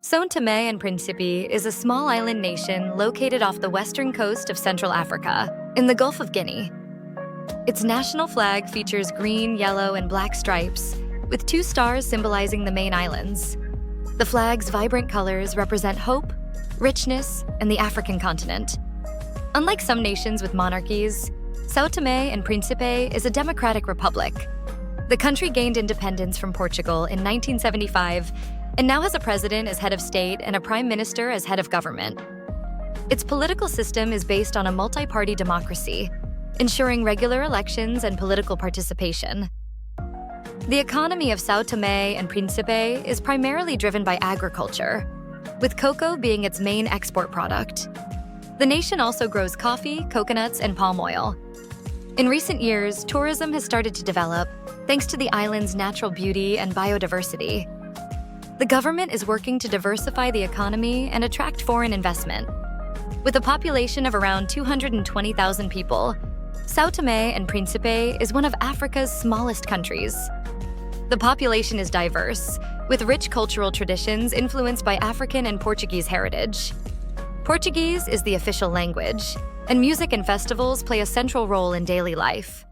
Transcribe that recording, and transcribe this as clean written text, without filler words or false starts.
São Tomé and Príncipe is a small island nation located off the western coast of Central Africa, in the Gulf of Guinea. Its national flag features green, yellow, and black stripes, with 2 stars symbolizing the main islands. The flag's vibrant colors represent hope, richness, and the African continent. Unlike some nations with monarchies, São Tomé and Príncipe is a democratic republic. The country gained independence from Portugal in 1975 and now has a president as head of state and a prime minister as head of government. Its political system is based on a multi-party democracy, ensuring regular elections and political participation. The economy of São Tomé and Príncipe is primarily driven by agriculture, with cocoa being its main export product. The nation also grows coffee, coconuts, and palm oil. In recent years, tourism has started to develop thanks to the island's natural beauty and biodiversity. The government is working to diversify the economy and attract foreign investment. With a population of around 220,000 people, São Tomé and Príncipe is one of Africa's smallest countries. The population is diverse, with rich cultural traditions influenced by African and Portuguese heritage. Portuguese is the official language, and music and festivals play a central role in daily life.